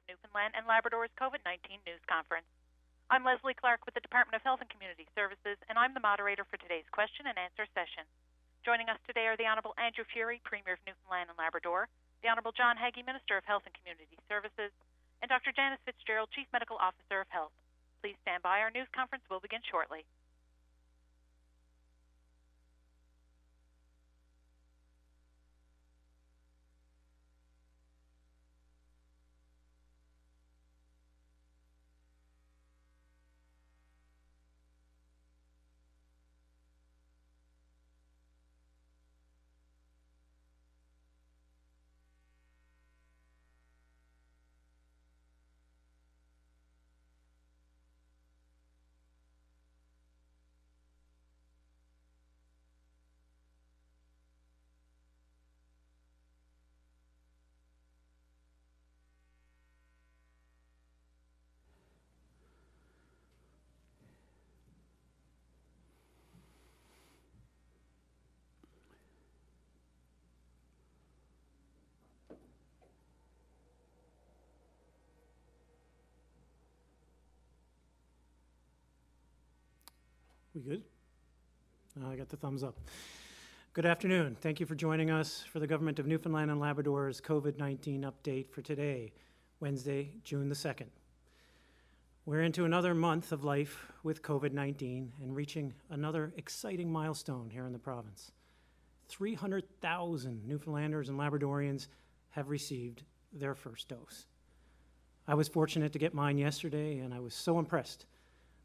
of Newfoundland and Labrador's COVID-19 news conference. I'm Leslie Clark with the Department of Health and Community Services, and I'm the moderator for today's question and answer session. Joining us today are the Honourable Andrew Furey, Premier of Newfoundland and Labrador, the Honourable John Haggie, Minister of Health and Community Services, and Dr. Janice Fitzgerald, Chief Medical Officer of Health. Please stand by. Our news conference will begin shortly. We good? I got the thumbs up. Good afternoon. Thank you for joining us for the Government of Newfoundland and Labrador's COVID-19 update for today, Wednesday, June the 2nd. We're into another month of life with COVID-19 and reaching another exciting milestone here in the province. 300,000 Newfoundlanders and Labradorians have received their first dose. I was fortunate to get mine yesterday, and I was so impressed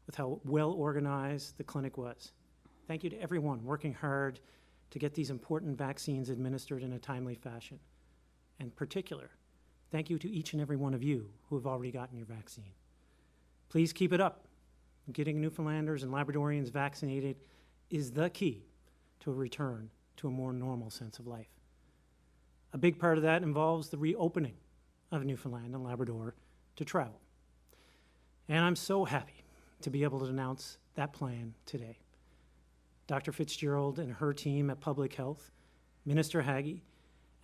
with how well organized the clinic was. Thank you to everyone working hard to get these important vaccines administered in a timely fashion. In particular, thank you to each and every one of you who have already gotten your vaccine. Please keep it up. Getting Newfoundlanders and Labradorians vaccinated is the key to a return to a more normal sense of life. A big part of that involves the reopening of Newfoundland and Labrador to travel. And I'm so happy to be able to announce that plan today. Dr. Fitzgerald and her team at Public Health, Minister Haggie,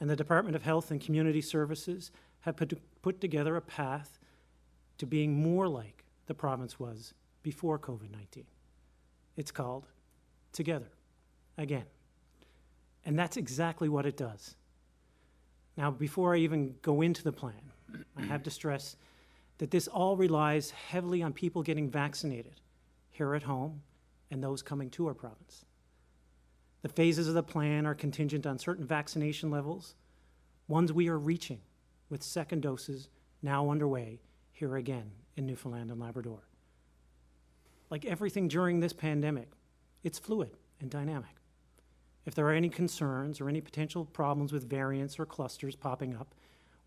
and the Department of Health and Community Services have put together a path to being more like the province was before COVID-19. It's called Together Again. And that's exactly what it does. Now, before I even go into the plan, I have to stress that this all relies heavily on people getting vaccinated here at home and those coming to our province. The phases of the plan are contingent on certain vaccination levels, ones we are reaching with second doses now underway here again in Newfoundland and Labrador. Like everything during this pandemic, it's fluid and dynamic. If there are any concerns or any potential problems with variants or clusters popping up,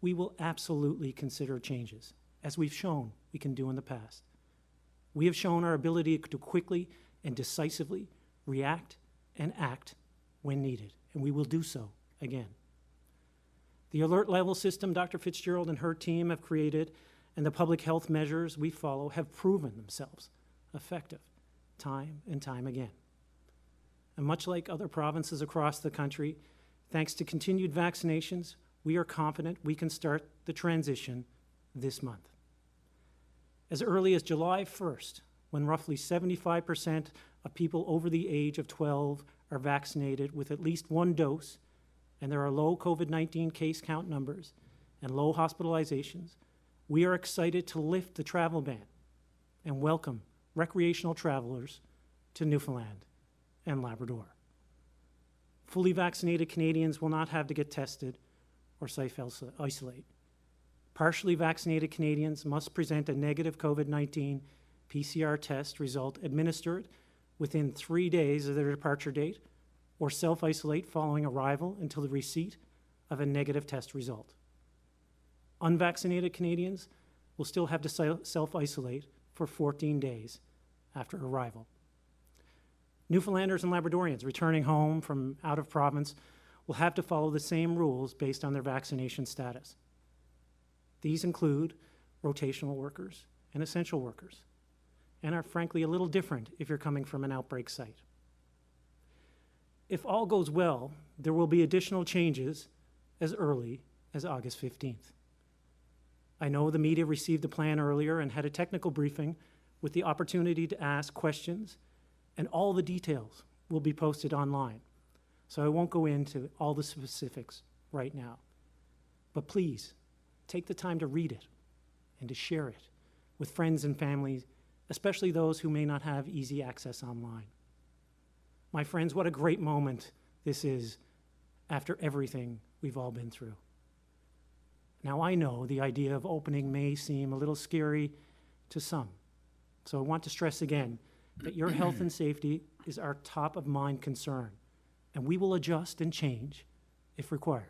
we will absolutely consider changes, as we've shown we can do in the past. We have shown our ability to quickly and decisively react and act when needed, and we will do so again. The alert level system Dr. Fitzgerald and her team have created and the public health measures we follow have proven themselves effective time and time again. And much like other provinces across the country, thanks to continued vaccinations, we are confident we can start the transition this month. As early as July 1st, when roughly 75% of people over the age of 12 are vaccinated with at least one dose, and there are low COVID-19 case count numbers and low hospitalizations, we are excited to lift the travel ban and welcome recreational travelers to Newfoundland and Labrador. Fully vaccinated Canadians will not have to get tested or self-isolate. Partially vaccinated Canadians must present a negative COVID-19 PCR test result administered within 3 days of their departure date or self-isolate following arrival until the receipt of a negative test result. Unvaccinated Canadians will still have to self-isolate for 14 days after arrival. Newfoundlanders and Labradorians returning home from out of province will have to follow the same rules based on their vaccination status. These include rotational workers and essential workers, and are frankly a little different if you're coming from an outbreak site. If all goes well, there will be additional changes as early as August 15th. I know the media received the plan earlier and had a technical briefing with the opportunity to ask questions, and all the details will be posted online. So I won't go into all the specifics right now. But please, take the time to read it and to share it with friends and families, especially those who may not have easy access online. My friends, what a great moment this is after everything we've all been through. Now, I know the idea of opening may seem a little scary to some, so I want to stress again that your health and safety is our top of mind concern, and we will adjust and change if required.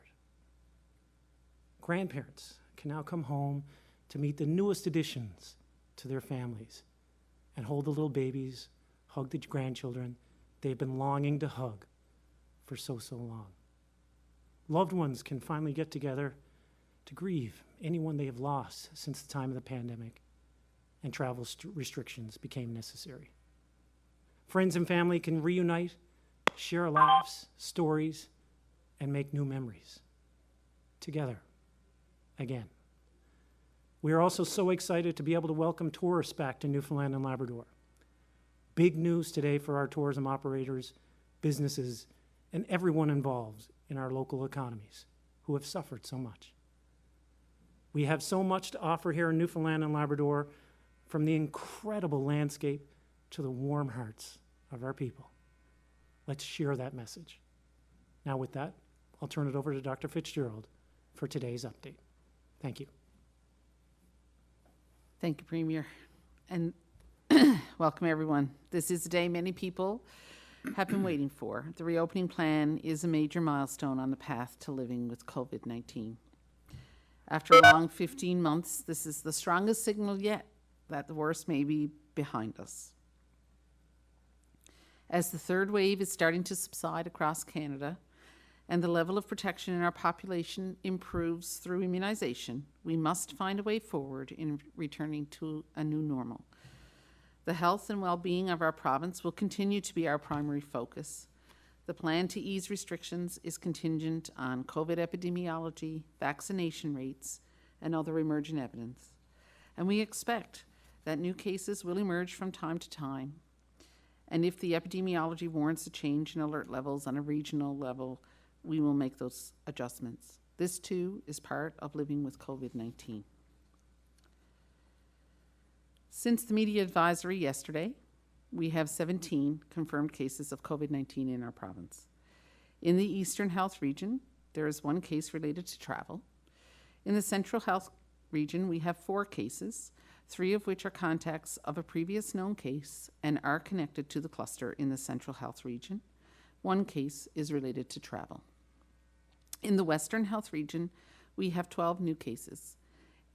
Grandparents can now come home to meet the newest additions to their families and hold the little babies, hug the grandchildren they've been longing to hug for so long. Loved ones can finally get together to grieve anyone they have lost since the time of the pandemic and travel restrictions became necessary. Friends and family can reunite, share laughs, stories, and make new memories together again. We are also so excited to be able to welcome tourists back to Newfoundland and Labrador. Big news today for our tourism operators, businesses, and everyone involved in our local economies who have suffered so much. We have so much to offer here in Newfoundland and Labrador, from the incredible landscape to the warm hearts of our people. Let's share that message. Now with that, I'll turn it over to Dr. Fitzgerald for today's update. Thank you. Thank you, Premier. And welcome, everyone. This is a day many people have been waiting for. The reopening plan is a major milestone on the path to living with COVID-19. After a long 15 months, this is the strongest signal yet that the worst may be behind us. As the third wave is starting to subside across Canada and the level of protection in our population improves through immunization, we must find a way forward in returning to a new normal. The health and well-being of our province will continue to be our primary focus. The plan to ease restrictions is contingent on COVID epidemiology, vaccination rates, and other emergent evidence. And we expect that new cases will emerge from time to time. And if the epidemiology warrants a change in alert levels on a regional level, we will make those adjustments. This too is part of living with COVID-19. Since the media advisory yesterday, we have 17 confirmed cases of COVID-19 in our province. In the Eastern Health region, there is 1 case related to travel. In the Central Health region, we have 4 cases, 3 of which are contacts of a previous known case and are connected to the cluster in the Central Health region. 1 case is related to travel. In the Western Health region, we have 12 new cases.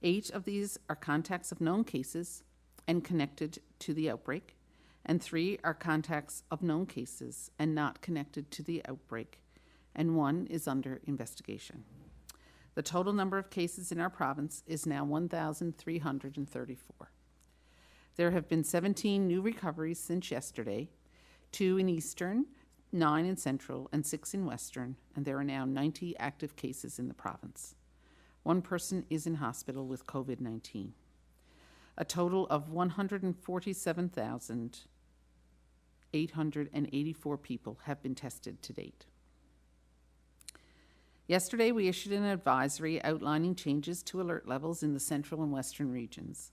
8 of these are contacts of known cases and connected to the outbreak, and 3 are contacts of known cases and not connected to the outbreak, and 1 is under investigation. The total number of cases in our province is now 1,334. There have been 17 new recoveries since yesterday, 2 in Eastern, 9 in Central, and 6 in Western, and there are now 90 active cases in the province. 1 person is in hospital with COVID-19. A total of 147,884 people have been tested to date. Yesterday, we issued an advisory outlining changes to alert levels in the Central and Western regions.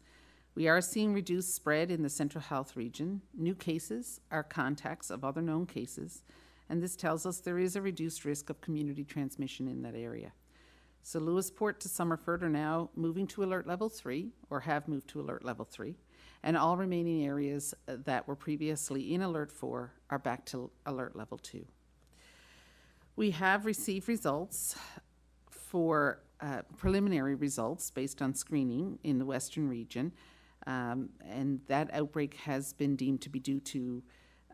We are seeing reduced spread in the Central Health region. New cases are contacts of other known cases, and this tells us there is a reduced risk of community transmission in that area. So Lewisport to Summerford are now moving to Alert Level 3, or have moved to Alert Level 3, and all remaining areas that were previously in Alert 4 are back to Alert Level 2. We have received results for preliminary results based on screening in the Western region, and that outbreak has been deemed to be due to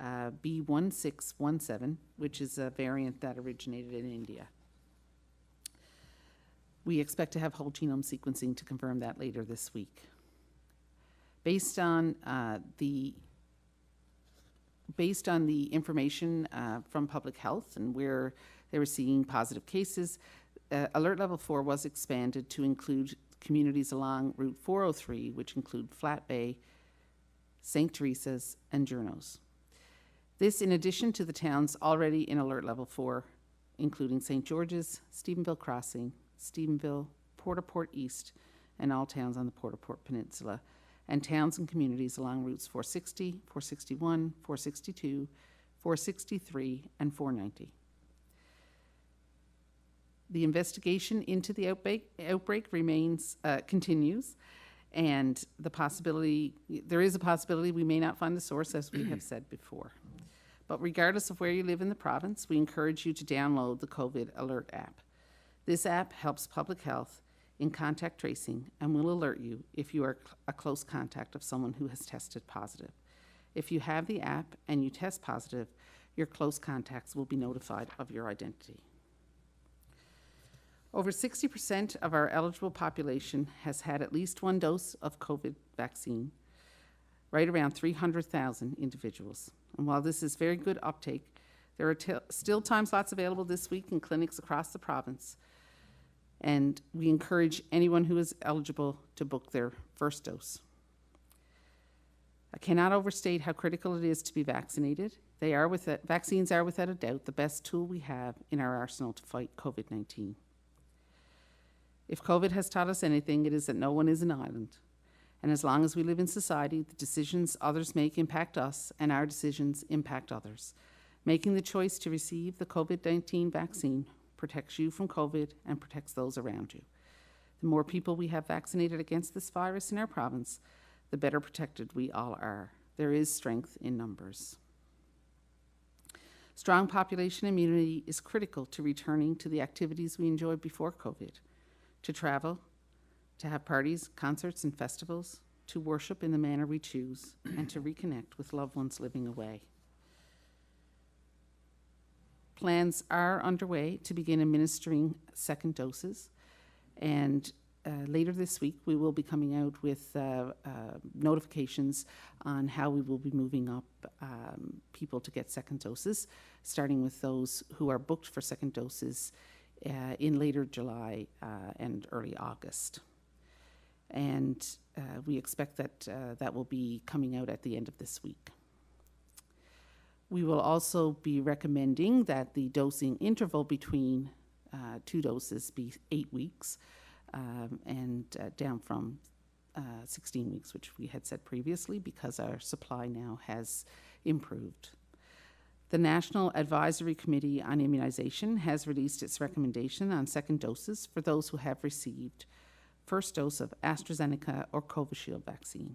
B1617, which is a variant that originated in India. We expect to have whole genome sequencing to confirm that later this week. Based on the information from public health and where they were seeing positive cases, Alert Level 4 was expanded to include communities along Route 403, which include Flat Bay, St. Teresa's, and Journos. This in addition to the towns already in Alert Level 4, including St. George's, Stephenville Crossing, Stephenville, Port-au-Port East, and all towns on the Port-au-Port Peninsula, and towns and communities along routes 460, 461, 462, 463, and 490. The investigation into the outbreak continues, and there is a possibility we may not find the source, as we have said before. But regardless of where you live in the province, we encourage you to download the COVID Alert app. This app helps public health in contact tracing and will alert you if you are a close contact of someone who has tested positive. If you have the app and you test positive, your close contacts will be notified of your identity. Over 60% of our eligible population has had at least one dose of COVID vaccine, right around 300,000 individuals. And while this is very good uptake, there are still time slots available this week in clinics across the province, and we encourage anyone who is eligible to book their first dose. I cannot overstate how critical it is to be vaccinated. Vaccines are without a doubt the best tool we have in our arsenal to fight COVID-19. If COVID has taught us anything, it is that no one is an island. And as long as we live in society, the decisions others make impact us, and our decisions impact others. Making the choice to receive the COVID-19 vaccine protects you from COVID and protects those around you. The more people we have vaccinated against this virus in our province, the better protected we all are. There is strength in numbers. Strong population immunity is critical to returning to the activities we enjoyed before COVID, to travel, to have parties, concerts, and festivals, to worship in the manner we choose, and to reconnect with loved ones living away. Plans are underway to begin administering second doses, and later this week we will be coming out with notifications on how we will be moving up people to get second doses, starting with those who are booked for second doses in later July and early August. And we expect that that will be coming out at the end of this week. We will also be recommending that the dosing interval between 2 doses be 8 weeks and down from 16 weeks, which we had said previously, because our supply now has improved. The National Advisory Committee on Immunization has released its recommendation on second doses for those who have received first dose of AstraZeneca or Covishield vaccine.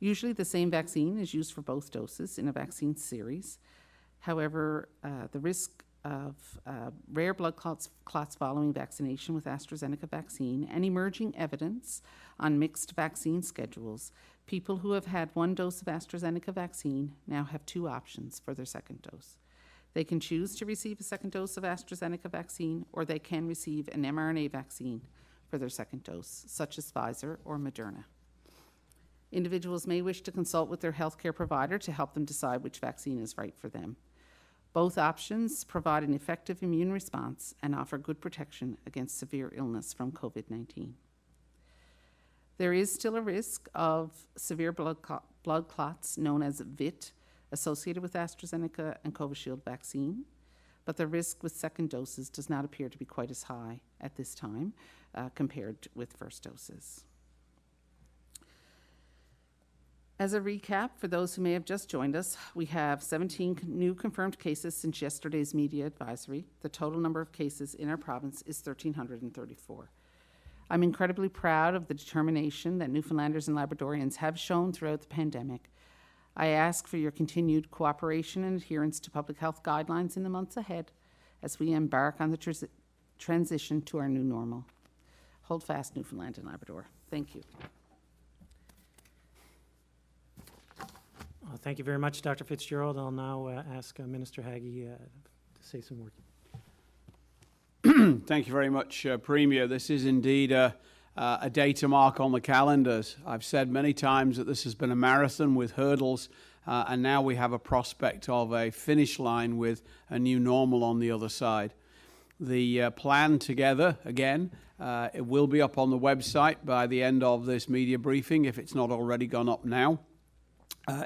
Usually the same vaccine is used for both doses in a vaccine series. However, the risk of rare blood clots following vaccination with AstraZeneca vaccine and emerging evidence on mixed vaccine schedules, people who have had 1 dose of AstraZeneca vaccine now have 2 options for their second dose. They can choose to receive a second dose of AstraZeneca vaccine, or they can receive an mRNA vaccine for their second dose, such as Pfizer or Moderna. Individuals may wish to consult with their healthcare provider to help them decide which vaccine is right for them. Both options provide an effective immune response and offer good protection against severe illness from COVID-19. There is still a risk of severe blood clots, known as VIT, associated with AstraZeneca and Covishield vaccine, but the risk with second doses does not appear to be quite as high at this time compared with first doses. As a recap, for those who may have just joined us, we have 17 new confirmed cases since yesterday's media advisory. The total number of cases in our province is 1,334. I'm incredibly proud of the determination that Newfoundlanders and Labradorians have shown throughout the pandemic. I ask for your continued cooperation and adherence to public health guidelines in the months ahead as we embark on the transition to our new normal. Hold fast, Newfoundland and Labrador. Thank you. Thank you very much, Dr. Fitzgerald. I'll now ask Minister Haggie to say some words. Thank you very much, Premier. This is indeed a day to mark on the calendars. I've said many times that this has been a marathon with hurdles, and now we have a prospect of a finish line with a new normal on the other side. The plan together, again, It will be up on the website by the end of this media briefing if it's not already gone up now.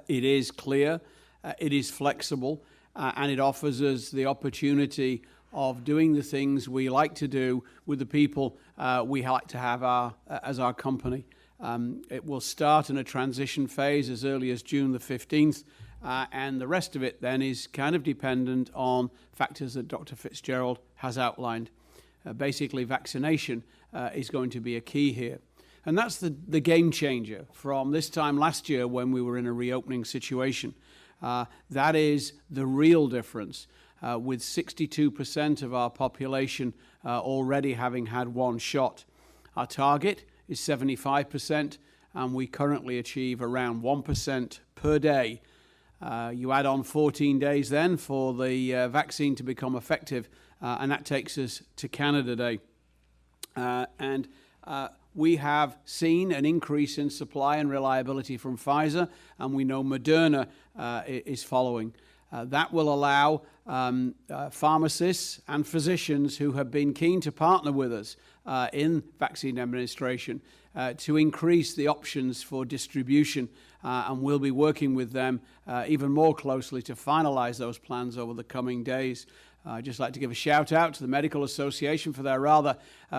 It is clear, it is flexible, and it offers us the opportunity of doing the things we like to do with the people we like to have as our company. It will start in a transition phase as early as June the 15th, and the rest of it then is kind of dependent on factors that Dr. Fitzgerald has outlined. Basically, vaccination is going to be a key here. And that's the game changer from this time last year when we were in a reopening situation. That is the real difference, with 62% of our population already having had one shot. Our target is 75%, and we currently achieve around 1% per day. You add on 14 days then for the vaccine to become effective, and that takes us to Canada Day. We have seen an increase in supply and reliability from Pfizer, and we know Moderna is following. That will allow pharmacists and physicians who have been keen to partner with us in vaccine administration to increase the options for distribution, and we'll be working with them even more closely to finalize those plans over the coming days. I'd just like to give a shout out to the Medical Association for their rather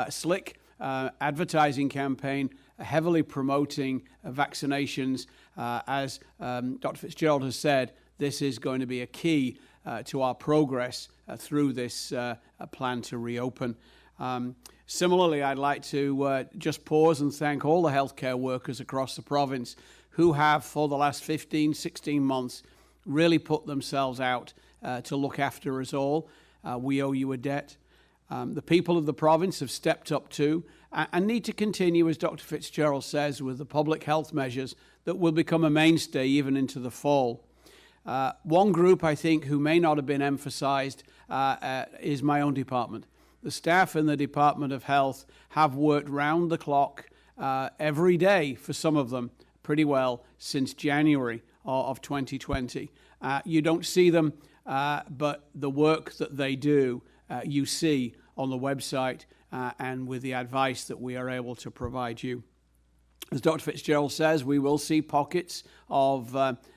slick advertising campaign, heavily promoting vaccinations. As Dr. Fitzgerald has said, this is going to be a key to our progress through this plan to reopen. Similarly, I'd like to just pause and thank all the healthcare workers across the province who have, for the last 15, 16 months, really put themselves out to look after us all. We owe you a debt. The people of the province have stepped up too and need to continue, as Dr. Fitzgerald says, with the public health measures that will become a mainstay even into the fall. One group, I think, who may not have been emphasised is my own department. The staff in the Department of Health have worked round the clock every day, for some of them, pretty well since January of 2020. You don't see them, but the work that they do, you see on the website and with the advice that we are able to provide you. As Dr. Fitzgerald says, we will see pockets of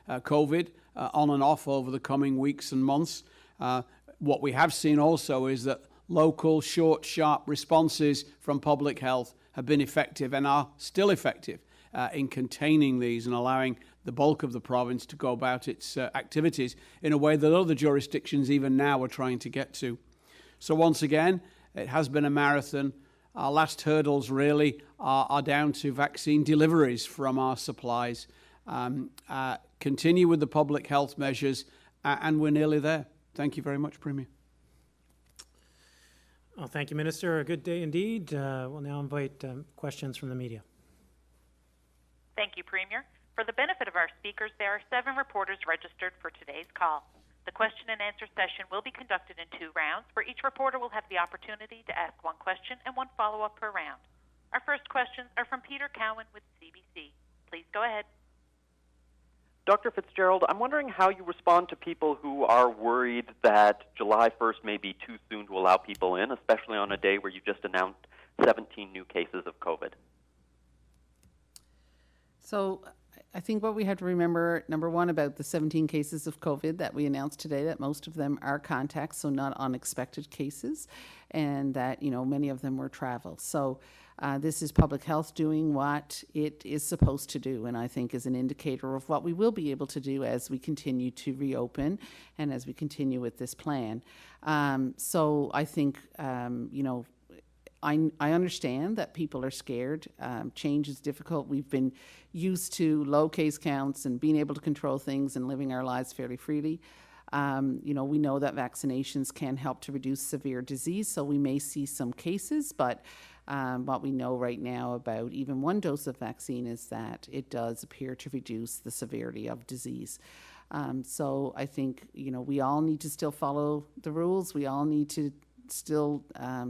COVID on and off over the coming weeks and months. What we have seen also is that local, short, sharp responses from public health have been effective and are still effective in containing these and allowing the bulk of the province to go about its activities in a way that other jurisdictions even now are trying to get to. So once again, it has been a marathon. Our last hurdles really are down to vaccine deliveries from our supplies. Continue with the public health measures, and we're nearly there. Thank you very much, Premier. Well, thank you, Minister. A good day indeed. We'll now invite questions from the media. Thank you, Premier. For the benefit of our speakers, there are 7 reporters registered for today's call. The question and answer session will be conducted in 2 rounds, where each reporter will have the opportunity to ask 1 question and 1 follow-up per round. Our first questions are from Peter Cowan with CBC. Please go ahead. Dr. Fitzgerald, I'm wondering how you respond to people who are worried that July 1st may be too soon to allow people in, especially on a day where you just announced 17 new cases of COVID. So I think what we have to remember, number one, about the 17 cases of COVID that we announced today, that most of them are contacts, so not unexpected cases, and that, many of them were travel. So this is public health doing what it is supposed to do, and I think is an indicator of what we will be able to do as we continue to reopen and as we continue with this plan. So I think, I understand that people are scared. Change is difficult. We've been used to low case counts and being able to control things and living our lives fairly freely. We know that vaccinations can help to reduce severe disease, so we may see some cases, but what we know right now about even 1 dose of vaccine is that it does appear to reduce the severity of disease. So I think, we all need to still follow the rules. We all need to still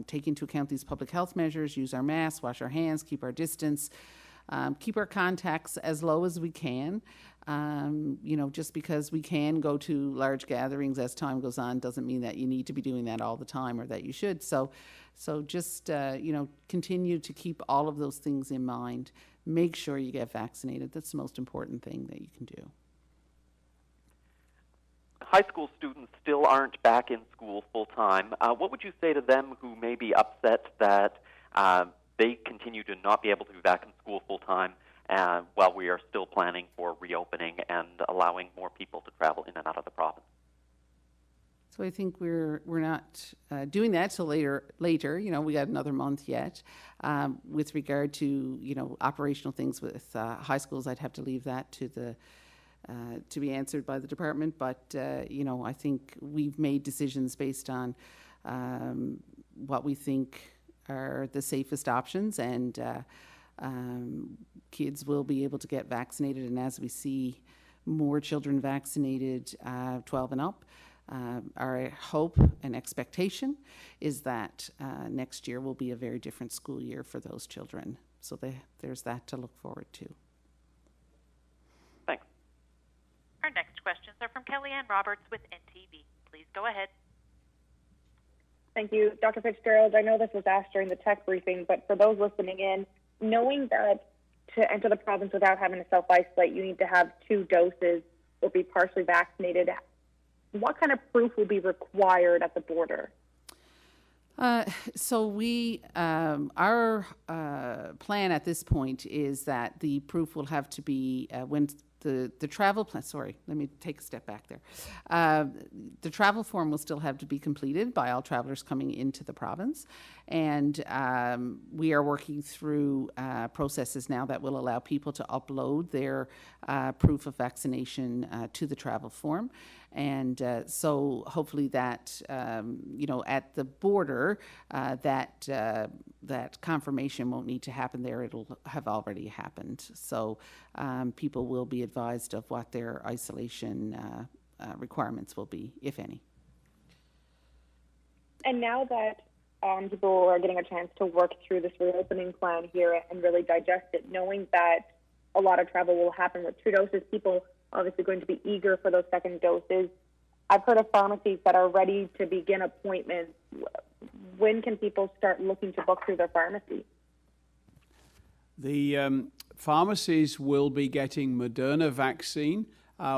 take into account these public health measures, use our masks, wash our hands, keep our distance. keep our contacts as low as we can. Just because we can go to large gatherings as time goes on doesn't mean that you need to be doing that all the time or that you should. So just, continue to keep all of those things in mind. Make sure you get vaccinated. That's the most important thing that you can do. High school students still aren't back in school full-time. What would you say to them who may be upset that they continue to not be able to be back in school full-time while we are still planning for reopening and allowing more people to travel in and out of the province? So I think we're not doing that till later. We got another month yet. With regard to operational things with high schools, I'd have to leave that to be answered by the department. But I think we've made decisions based on what we think are the safest options, and kids will be able to get vaccinated. And as we see more children vaccinated, 12 and up, our hope and expectation is that next year will be a very different school year for those children. So there's that to look forward to. Thanks. Our next questions are from Kellyanne Roberts with NTV. Please go ahead. Thank you. Dr. Fitzgerald, I know this was asked during the tech briefing, but for those listening in, knowing that to enter the province without having to self-isolate, you need to have 2 doses or be partially vaccinated, what kind of proof will be required at the border? So our plan at this point is that the proof will have to be when the travel plan. Sorry, let me take a step back there. The travel form will still have to be completed by all travelers coming into the province, and we are working through processes now that will allow people to upload their proof of vaccination to the travel form. And so hopefully that, at the border, that confirmation won't need to happen there. It'll have already happened. So people will be advised of what their isolation requirements will be, if any. And now that people are getting a chance to work through this reopening plan here and really digest it, knowing that a lot of travel will happen with 2 doses, people obviously going to be eager for those second doses. I've heard of pharmacies that are ready to begin appointments. When can people start looking to book through their pharmacy? The pharmacies will be getting Moderna vaccine.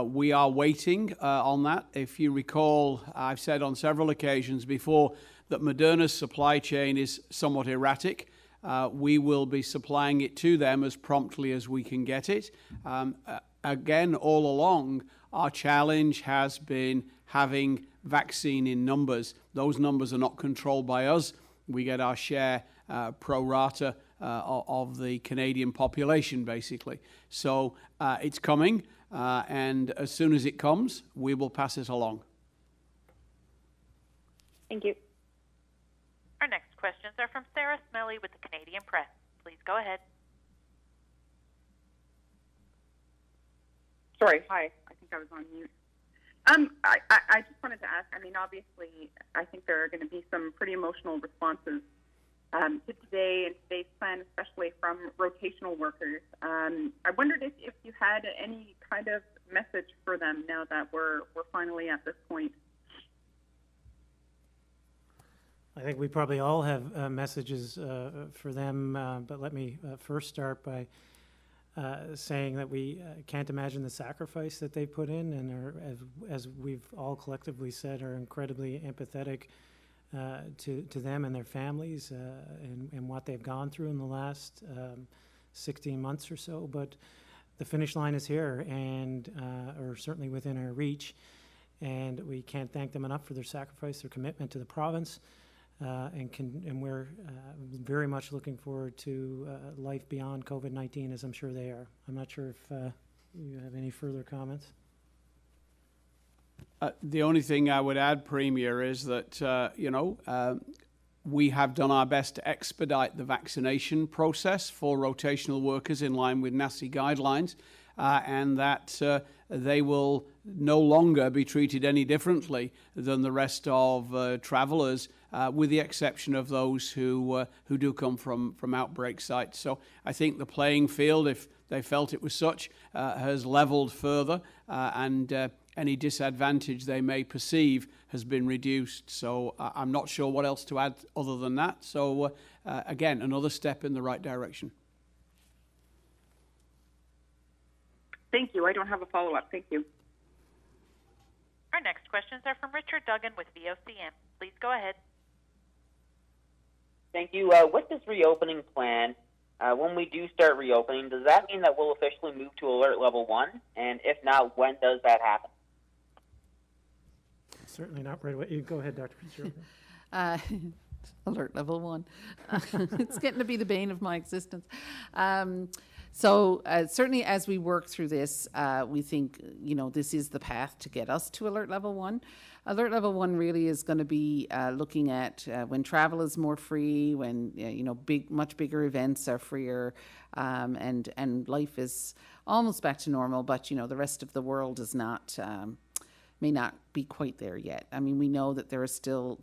We are waiting on that. If you recall, I've said on several occasions before that Moderna's supply chain is somewhat erratic. We will be supplying it to them as promptly as we can get it. Again, all along, our challenge has been having vaccine in numbers. Those numbers are not controlled by us. We get our share pro rata of the Canadian population, basically. So it's coming, and as soon as it comes, we will pass it along. Thank you. Our next questions are from Sarah Smelly with the Canadian Press. Please go ahead. Sorry, hi. I think I was on mute. I just wanted to ask, obviously, I think there are going to be some pretty emotional responses to today and today's plan, especially from rotational workers. I wondered if you had any kind of message for them now that we're finally at this point. I think we probably all have messages for them, but let me first start by saying that we can't imagine the sacrifice that they put in, and are, as we've all collectively said, are incredibly empathetic to them and their families and what they've gone through in the last 16 months or so. But the finish line is here, and or certainly within our reach, and we can't thank them enough for their sacrifice, their commitment to the province. And we're very much looking forward to life beyond COVID-19, as I'm sure they are. I'm not sure if you have any further comments. The only thing I would add, Premier, is that, we have done our best to expedite the vaccination process for rotational workers in line with NACI guidelines. and that they will no longer be treated any differently than the rest of travellers, with the exception of those who do come from outbreak sites. So I think the playing field, if they felt it was such, has levelled further, and any disadvantage they may perceive has been reduced. So I'm not sure what else to add other than that. So again, another step in the right direction. Thank you. I don't have a follow-up. Thank you. Our next questions are from Richard Duggan with VOCM. Please go ahead. Thank you. With this reopening plan, when we do start reopening, does that mean that we'll officially move to alert level 1? And if not, when does that happen? Certainly not right away. You go ahead, Dr. Fitzgerald. Alert level 1. It's getting to be the bane of my existence. So certainly as we work through this, we think, this is the path to get us to alert level 1. Alert level 1 really is going to be looking at when travel is more free, when, much bigger events are freer, and life is almost back to normal, but, the rest of the world is not, may not be quite there yet. I mean, we know that there's still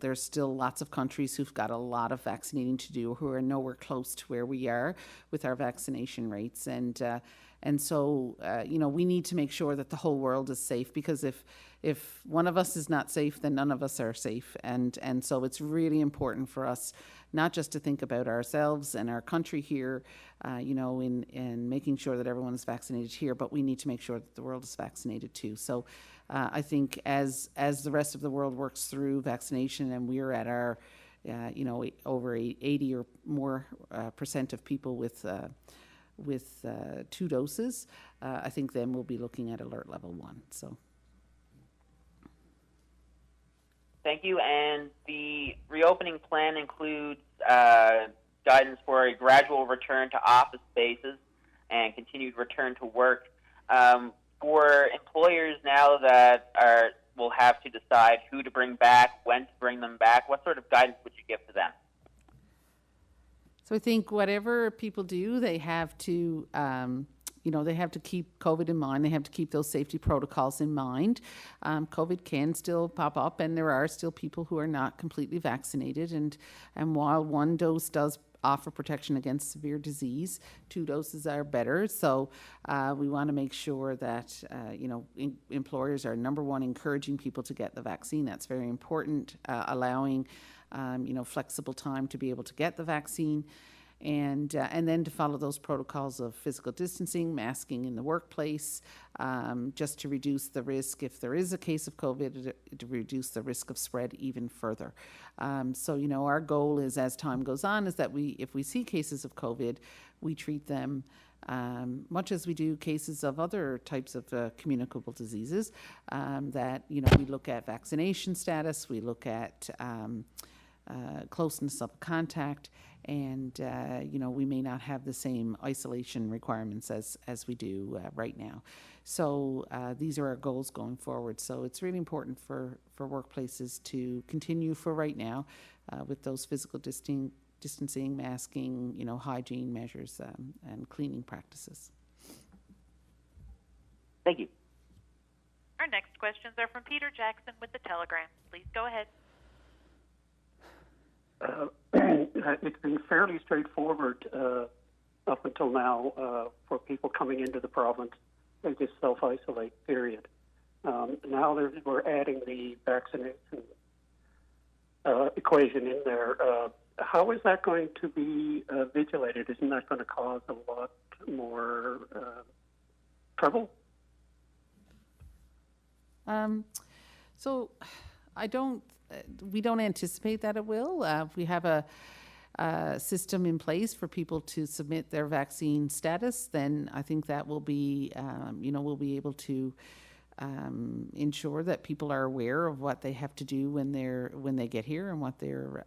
lots of countries who've got a lot of vaccinating to do, who are nowhere close to where we are with our vaccination rates, and so we need to make sure that the whole world is safe, because if one of us is not safe, then none of us are safe, and so it's really important for us not just to think about ourselves and our country here, in making sure that everyone is vaccinated here, but we need to make sure that the world is vaccinated too. So I think as the rest of the world works through vaccination, and we're at our, over 80 or more percent of people with 2 doses, I think then we'll be looking at alert level 1. So. Thank you. And the reopening plan includes guidance for a gradual return to office spaces and continued return to work. For employers now that will have to decide who to bring back, when to bring them back, what sort of guidance would you give to them? So I think whatever people do, they have to, they have to keep COVID in mind. They have to keep those safety protocols in mind. COVID can still pop up, and there are still people who are not completely vaccinated. And while 1 dose does offer protection against severe disease, 2 doses are better. So we want to make sure that, employers are, number one, encouraging people to get the vaccine. That's very important, allowing, flexible time to be able to get the vaccine. And then to follow those protocols of physical distancing, masking in the workplace, just to reduce the risk, if there is a case of COVID, to reduce the risk of spread even further. So, our goal is, as time goes on, is that if we see cases of COVID, we treat them much as we do cases of other types of communicable diseases, that, we look at vaccination status, we look at closeness of contact, and we may not have the same isolation requirements as we do right now. So these are our goals going forward. So it's really important for workplaces to continue for right now with those physical distancing, masking, hygiene measures, and cleaning practices. Thank you. Our next questions are from Peter Jackson with The Telegram. Please go ahead. It's been fairly straightforward up until now for people coming into the province. They just self-isolate, period. Now we're adding the vaccination equation in there. How is that going to be vigilated? Isn't that going to cause a lot more trouble? So we don't anticipate that it will. We have a system in place for people to submit their vaccine status, then I think that will be, we'll be able to ensure that people are aware of what they have to do when they get here, and what their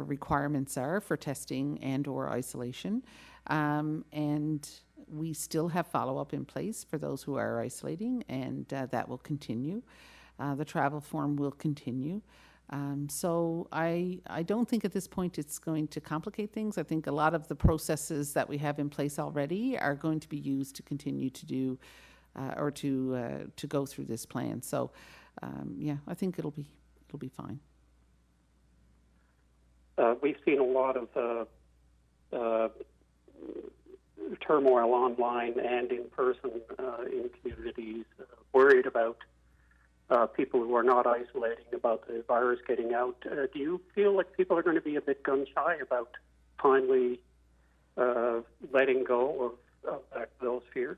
requirements are for testing and or isolation. And we still have follow-up in place for those who are isolating, and that will continue. The travel form will continue. So I don't think at this point it's going to complicate things. I think a lot of the processes that we have in place already are going to be used to continue to do or to go through this plan. So yeah, I think it'll be fine. We've seen a lot of turmoil online and in person in communities, worried about people who are not isolating, about the virus getting out. Do you feel like people are going to be a bit gun-shy about finally letting go of those fears?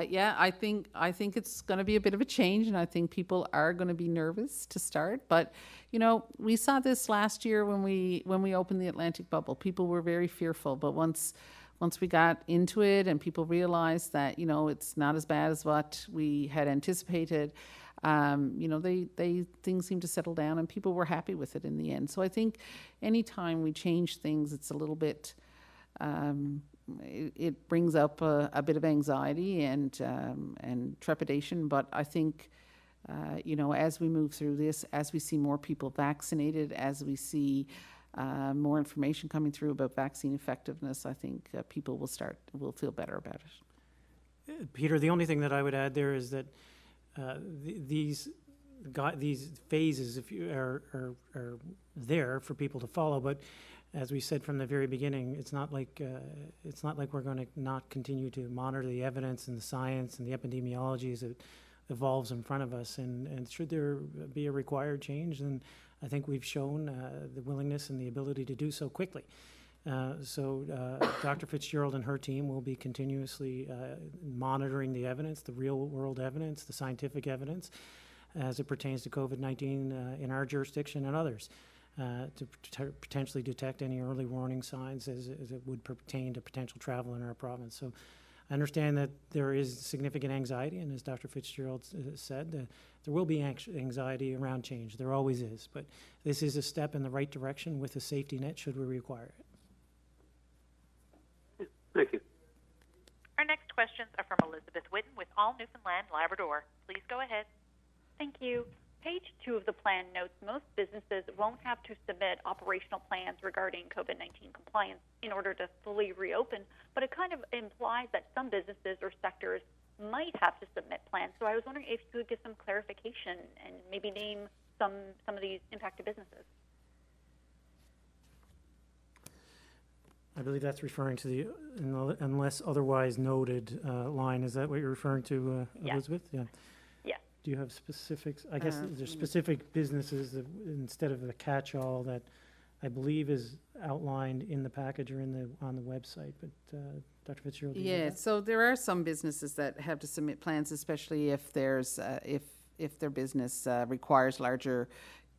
Yeah, I think it's going to be a bit of a change, and I think people are going to be nervous to start. But you know, we saw this last year when we opened the Atlantic bubble. People were very fearful, but once we got into it and people realized that, you know, it's not as bad as what we had anticipated, you know, things seemed to settle down and people were happy with it in the end. So I think anytime we change things, it's a little bit, it brings up a bit of anxiety and trepidation. But I think, you know, as we move through this, as we see more people vaccinated, as we see more information coming through about vaccine effectiveness, I think people will feel better about it. Peter, the only thing that I would add there is that these phases are there for people to follow, but as we said from the very beginning, it's not like we're going to not continue to monitor the evidence and the science and the epidemiology as it evolves in front of us. And should there be a required change, then I think we've shown the willingness and the ability to do so quickly. So Dr. Fitzgerald and her team will be continuously monitoring the evidence, the real-world evidence, the scientific evidence, as it pertains to COVID-19 in our jurisdiction and others, to potentially detect any early warning signs as it would pertain to potential travel in our province. So I understand that there is significant anxiety, and as Dr. Fitzgerald said, there will be anxiety around change. There always is, but this is a step in the right direction with a safety net should we require it. Thank you. Our next questions are from Elizabeth Whitten with All Newfoundland, Labrador. Please go ahead. Thank you. Page 2 of the plan notes most businesses won't have to submit operational plans regarding COVID-19 compliance in order to fully reopen, but it kind of implies that some businesses or sectors might have to submit plans. So I was wondering if you could give some clarification and maybe name some of these impacted businesses. I believe that's referring to the unless otherwise noted line. Is that what you're referring to, Elizabeth? Yeah. Do you have specifics? I guess there's specific businesses that, instead of the catch-all that I believe is outlined in the package or on the website. But Dr. Fitzgerald, yeah. So there are some businesses that have to submit plans, especially if there's if their business requires larger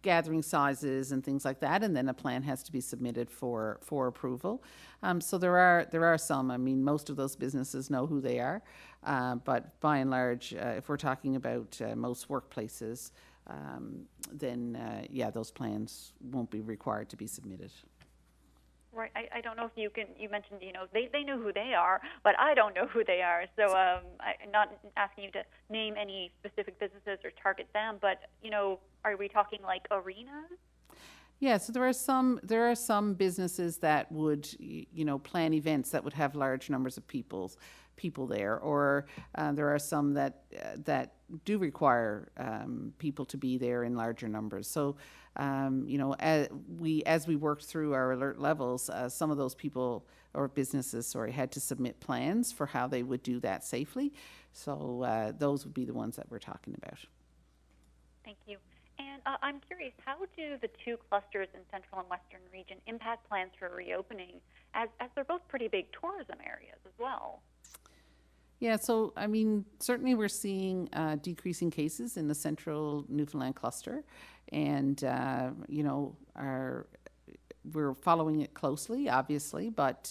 gathering sizes and things like that, and then a plan has to be submitted for approval. So there are some. I mean, most of those businesses know who they are, but by and large, if we're talking about most workplaces, then those plans won't be required to be submitted. Right. I don't know if you mentioned, you know, they know who they are, but I don't know who they are. So I'm not asking you to name any specific businesses or target them, but, you know, are we talking like arenas? Yeah, so there are some businesses that would, you know, plan events that would have large numbers of people there, or there are some that do require people to be there in larger numbers. So, you know, as we worked through our alert levels, some of those people or businesses, had to submit plans for how they would do that safely. So those would be the ones that we're talking about. Thank you. And I'm curious, how do the two clusters in Central and Western region impact plans for reopening, as they're both pretty big tourism areas as well? Yeah, so I mean, certainly we're seeing decreasing cases in the Central Newfoundland cluster, and you know, we're following it closely, obviously, but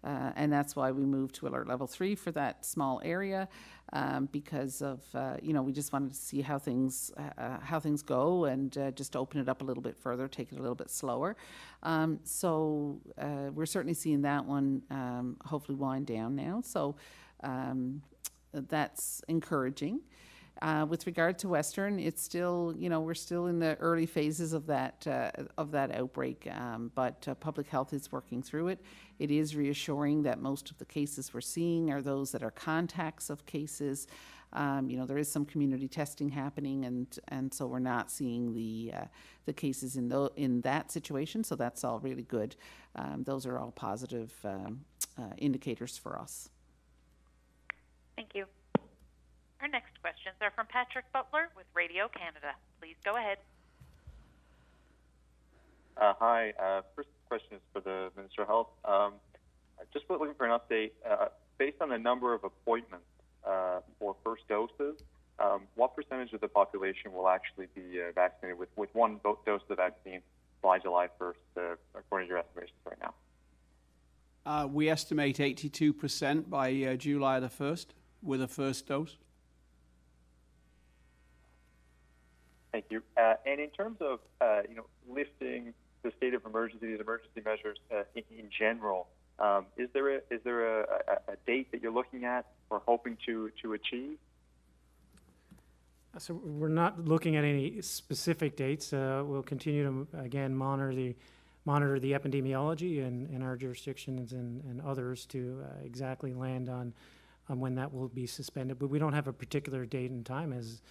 and that's why we moved to alert level 3 for that small area, because of you know, we just wanted to see how things go and just open it up a little bit further, take it a little bit slower. So we're certainly seeing that one hopefully wind down now. So that's encouraging. With regard to Western, it's still, we're still in the early phases of that outbreak, but public health is working through it. It is reassuring that most of the cases we're seeing are those that are contacts of cases. There is some community testing happening, and so we're not seeing the cases in that situation. So that's all really good. Those are all positive indicators for us. Thank you. Our next questions are from Patrick Butler with Radio Canada. Please go ahead. Hi. First question is for the Minister of Health. Just looking for an update. Based on the number of appointments for first doses, what percentage of the population will actually be vaccinated with one dose of the vaccine by July 1st, according to your estimations right now? We estimate 82% by July the 1st with a first dose. Thank you. And in terms of lifting the state of emergency, these emergency measures in general, is there a date that you're looking at or hoping to achieve? So we're not looking at any specific dates. We'll continue to again monitor the epidemiology in our jurisdictions and others to exactly land on when that will be suspended. But we don't have a particular date and time as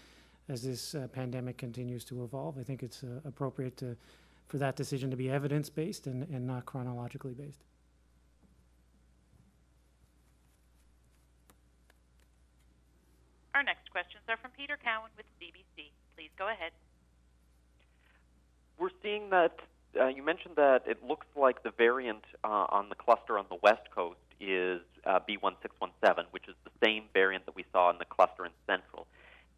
this pandemic continues to evolve. I think it's appropriate for that decision to be evidence-based and not chronologically based. Our next questions are from Peter Cowan with CBC. Please go ahead. We're seeing that you mentioned that it looks like the variant on the cluster on the west coast is B1617, which is the same variant that we saw in the cluster in Central.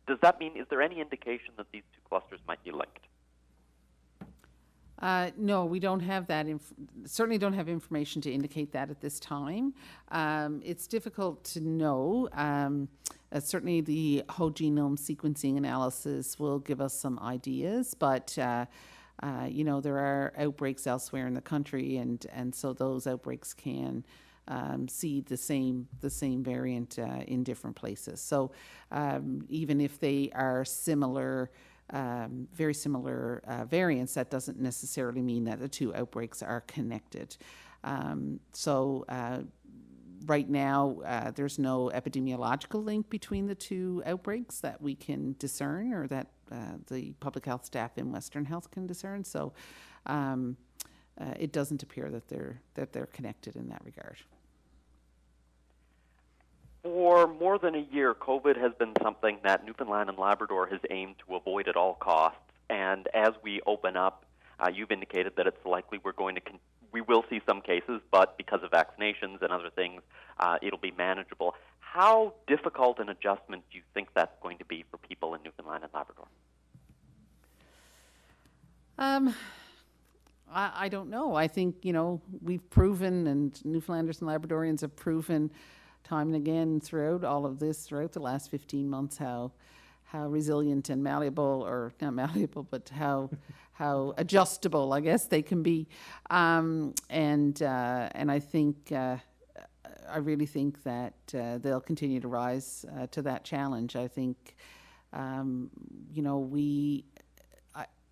Does that mean, is there any indication that these two clusters might be linked? No, we don't have that. Certainly don't have information to indicate that at this time. It's difficult to know. Certainly the whole genome sequencing analysis will give us some ideas, but there are outbreaks elsewhere in the country, and so those outbreaks can see the same variant in different places. So even if they are similar, very similar variants, that doesn't necessarily mean that the two outbreaks are connected. Right now, there's no epidemiological link between the two outbreaks that we can discern, or that the public health staff in Western Health can discern. So it doesn't appear that they're connected in that regard. For more than a year, COVID has been something that Newfoundland and Labrador has aimed to avoid at all costs. And as we open up, you've indicated that it's likely we will see some cases, but because of vaccinations and other things, it'll be manageable. How difficult an adjustment do you think that's going to be for people in Newfoundland and Labrador? I don't know. I think, we've proven, and Newfoundlanders and Labradorians have proven time and again throughout all of this, throughout the last 15 months, how resilient and malleable, or not malleable, but how adjustable, I guess, they can be. And I think, I really think that they'll continue to rise to that challenge. I think,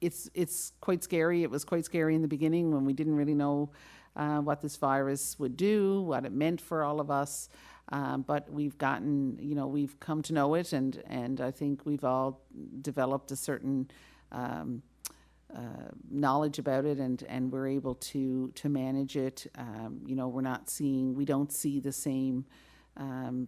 it's quite scary. It was quite scary in the beginning when we didn't really know what this virus would do, what it meant for all of us. But we've come to know it, and I think we've all developed a certain knowledge about it, and we're able to manage it. We don't see the same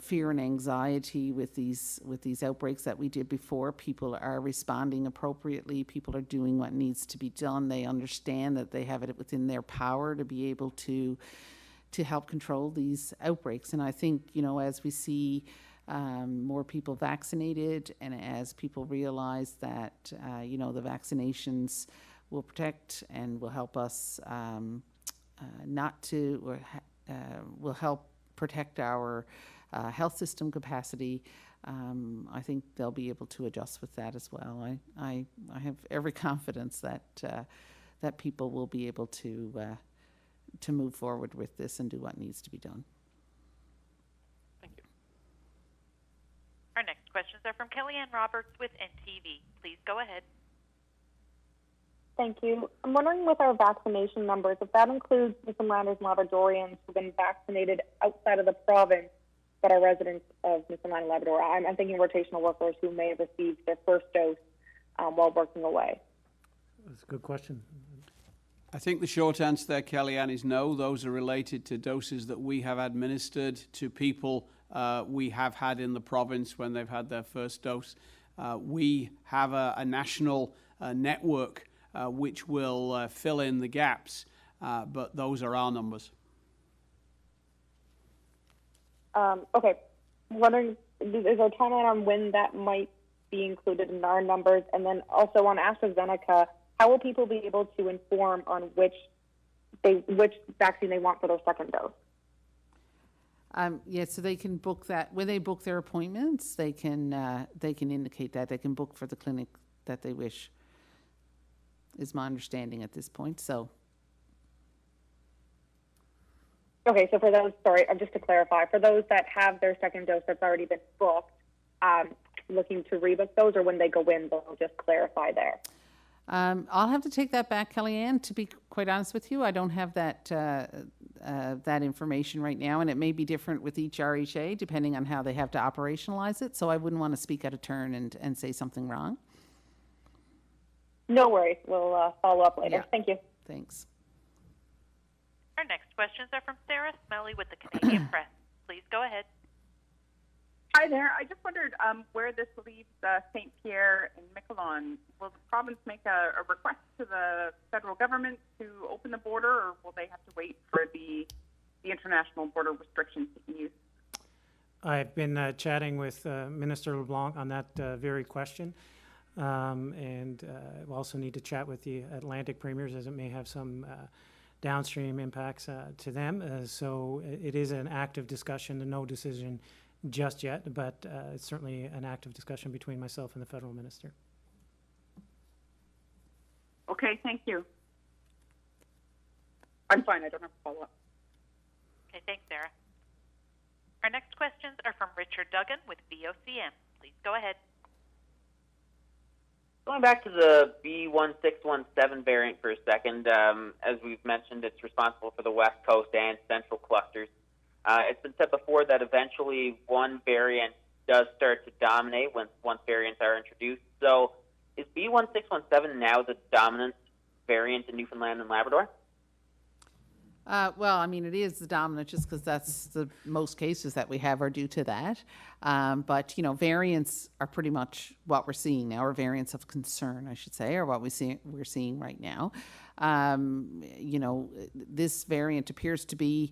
fear and anxiety with these outbreaks that we did before. People are responding appropriately. People are doing what needs to be done. They understand that they have it within their power to be able to help control these outbreaks. And I think, as we see more people vaccinated, and as people realize that, the vaccinations will protect and will help us will help protect our health system capacity, I think they'll be able to adjust with that as well. I have every confidence that people will be able to move forward with this and do what needs to be done. Thank you. Our next questions are from Kellyanne Roberts with NTV. Please go ahead. Thank you. I'm wondering with our vaccination numbers, if that includes Newfoundlanders and Labradorians who've been vaccinated outside of the province but are residents of Newfoundland and Labrador. I'm thinking rotational workers who may have received their first dose while working away. That's a good question. I think the short answer there, Kellyanne, is no. Those are related to doses that we have administered to people we have had in the province when they've had their first dose. We have a national network which will fill in the gaps, but those are our numbers. Okay. Wondering, is there a timeline on when that might be included in our numbers? And then also on AstraZeneca, how will people be able to inform on which vaccine they want for their second dose? So they can book that when they book their appointments. They can indicate that they can book for the clinic that they wish. Is my understanding at this point. So. Okay, so for those, just to clarify, for those that have their second dose that's already been booked, looking to rebook those, or when they go in, they'll just clarify there. I'll have to take that back, Kellyanne. To be quite honest with you, I don't have that information right now, and it may be different with each RHA depending on how they have to operationalize it. So I wouldn't want to speak out of turn and say something wrong. No worries. We'll follow up later. Yeah. Thank you. Thanks. Our next questions are from Sarah Smelly with the Canadian Press. Please go ahead. Hi there. I just wondered where this leaves St. Pierre and Miquelon. Will the province make a request to the federal government to open the border, or will they have to wait for the international border restrictions to ease? I've been chatting with Minister LeBlanc on that very question. And we also need to chat with the Atlantic premiers, as it may have some downstream impacts to them. So it is an active discussion and no decision just yet, but it's certainly an active discussion between myself and the federal minister. Okay, thank you. I'm fine. I don't have to follow up. Okay, thanks, Sarah. Our next questions are from Richard Duggan with VOCM. Please go ahead. Going back to the B1617 variant for a second, as we've mentioned, it's responsible for the West Coast and Central clusters. It's been said before that eventually one variant does start to dominate once variants are introduced. So is B1617 now the dominant variant in Newfoundland and Labrador? Well, I mean, it is the dominant just because that's the most cases that we have are due to that. But, variants are pretty much what we're seeing now, or variants of concern, I should say, or what we're seeing right now. This variant appears to be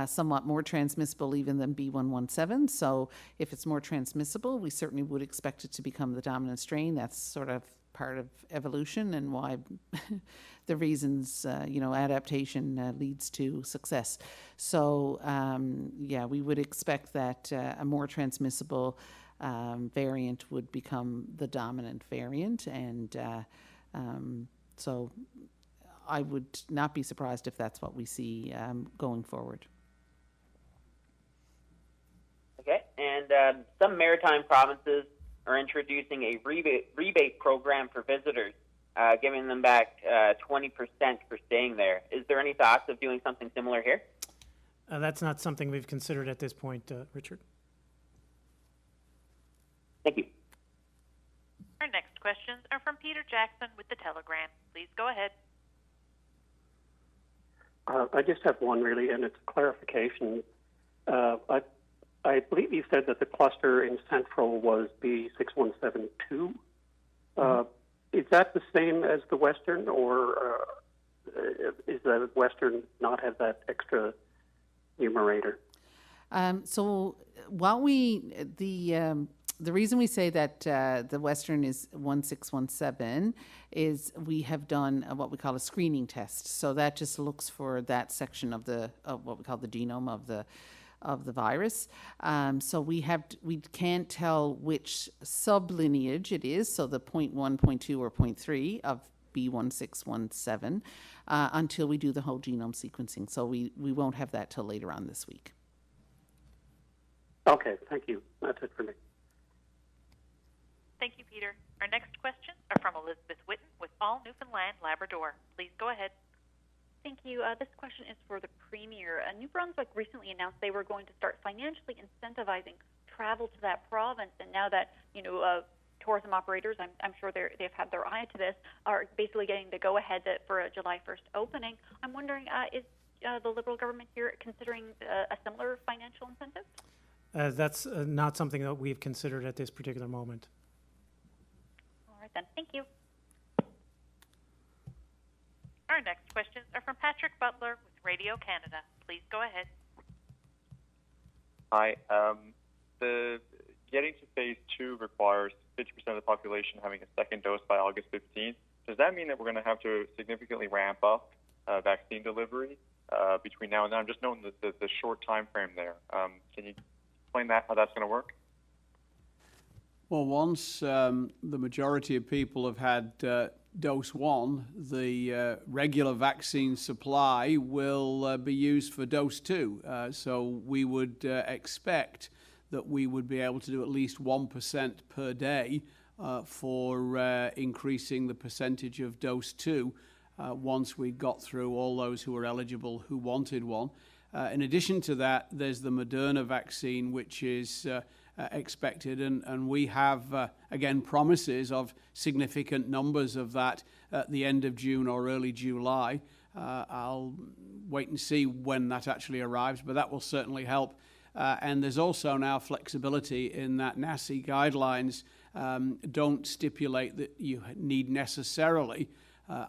somewhat more transmissible even than B117. So if it's more transmissible, we certainly would expect it to become the dominant strain. That's sort of part of evolution and why the reasons, adaptation leads to success. So, we would expect that a more transmissible variant would become the dominant variant. And so I would not be surprised if that's what we see going forward. Okay, and some maritime provinces are introducing a rebate program for visitors, giving them back 20% for staying there. Is there any thoughts of doing something similar here? That's not something we've considered at this point, Richard. Thank you. Our next questions are from Peter Jackson with The Telegram. Please go ahead. I just have one, really, and it's a clarification. I believe you said that the cluster in Central was B6172. Is that the same as the Western, or is the Western not have that extra numerator? So while the reason we say that the Western is 1617 is we have done what we call a screening test. So that just looks for that section of what we call the genome of the virus. So we can't tell which sublineage it is, so the 0.1, 0.2, or 0.3 of B1617 until we do the whole genome sequencing. So we won't have that till later on this week. Okay, thank you. That's it for me. Peter. Our next questions are from Elizabeth Witten with All Newfoundland, Labrador. Please go ahead. Thank you. This question is for the Premier. New Brunswick recently announced they were going to start financially incentivizing travel to that province, and now that tourism operators, I'm sure they've had their eye to this, are basically getting the go-ahead for a July 1st opening. I'm wondering, is the Liberal government here considering a similar financial incentive? That's not something that we've considered at this particular moment. All right then. Thank you. Our next questions are from Patrick Butler with Radio Canada. Please go ahead. Hi. The getting to phase 2 requires 50% of the population having a second dose by August 15th. Does that mean that we're going to have to significantly ramp up vaccine delivery between now and then? I'm just noting the short time frame there. Can you explain how that's going to work? Well, once the majority of people have had dose 1, the regular vaccine supply will be used for dose 2. So we would expect that we would be able to do at least 1% per day for increasing the percentage of dose 2 once we got through all those who were eligible who wanted one. In addition to that, there's the Moderna vaccine, which is expected, and we have, again, promises of significant numbers of that at the end of June or early July. I'll wait and see when that actually arrives, but that will certainly help. And there's also now flexibility in that NACI guidelines don't stipulate that you need necessarily,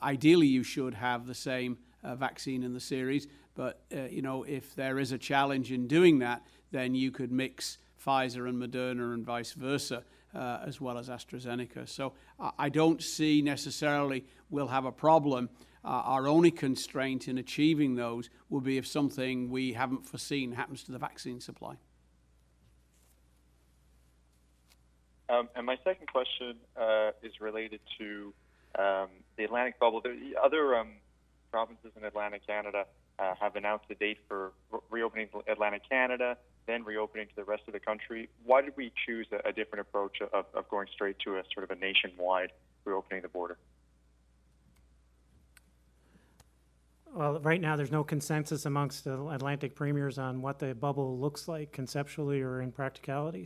ideally you should have the same vaccine in the series, but if there is a challenge in doing that, then you could mix Pfizer and Moderna and vice versa, as well as AstraZeneca. So I don't see necessarily we'll have a problem. Our only constraint in achieving those will be if something we haven't foreseen happens to the vaccine supply. And my second question is related to the Atlantic bubble. The other provinces in Atlantic Canada have announced a date for reopening Atlantic Canada, then reopening to the rest of the country. Why did we choose a different approach of going straight to a sort of a nationwide reopening the border? Well, right now there's no consensus amongst the Atlantic premiers on what the bubble looks like conceptually or in practicality.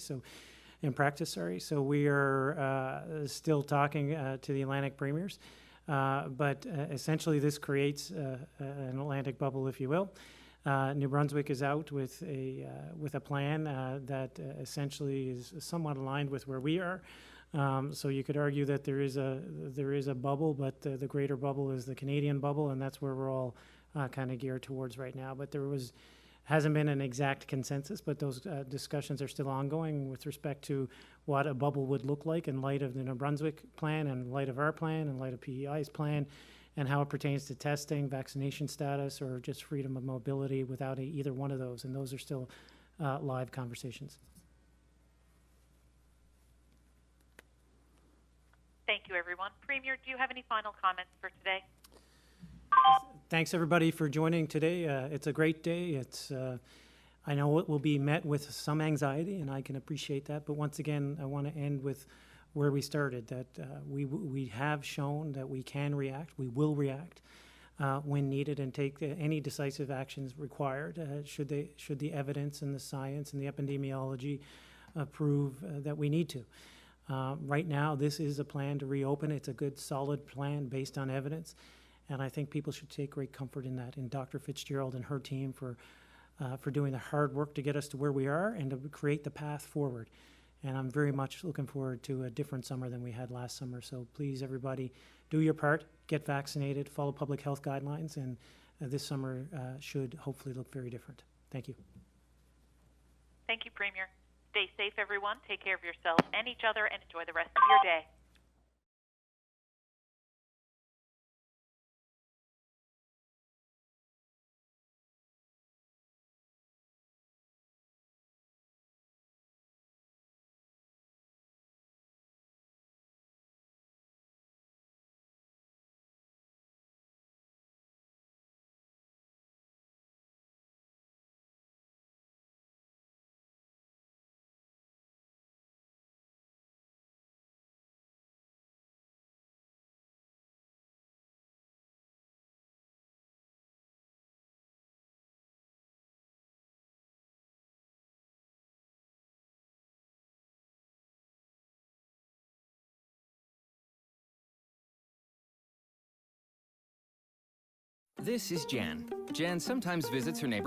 In practice, So we are still talking to the Atlantic premiers, but essentially this creates an Atlantic bubble, if you will. New Brunswick is out with a plan that essentially is somewhat aligned with where we are. So you could argue that there is a bubble, but the greater bubble is the Canadian bubble, and that's where we're all kind of geared towards right now. But hasn't been an exact consensus, but those discussions are still ongoing with respect to what a bubble would look like in light of the New Brunswick plan, and in light of our plan, in light of PEI's plan, and how it pertains to testing, vaccination status, or just freedom of mobility without either one of those. And those are still live conversations. Thank you, everyone. Premier, do you have any final comments for today? Thanks, everybody, for joining today. It's a great day. I know it will be met with some anxiety, and I can appreciate that. But once again, I want to end with where we started, that we have shown that we can react. We will react when needed and take any decisive actions required should the evidence and the science and the epidemiology prove that we need to. Right now, this is a plan to reopen. It's a good, solid plan based on evidence. And I think people should take great comfort in that, in Dr. Fitzgerald and her team for doing the hard work to get us to where we are and to create the path forward. And I'm very much looking forward to a different summer than we had last summer. So please, everybody, do your part, get vaccinated, follow public health guidelines, and this summer should hopefully look very different. Thank you. Thank you, Premier. Stay safe, everyone. Take care of yourselves and each other, and enjoy the rest of your day. This is Jan. Jan sometimes visits her neighbor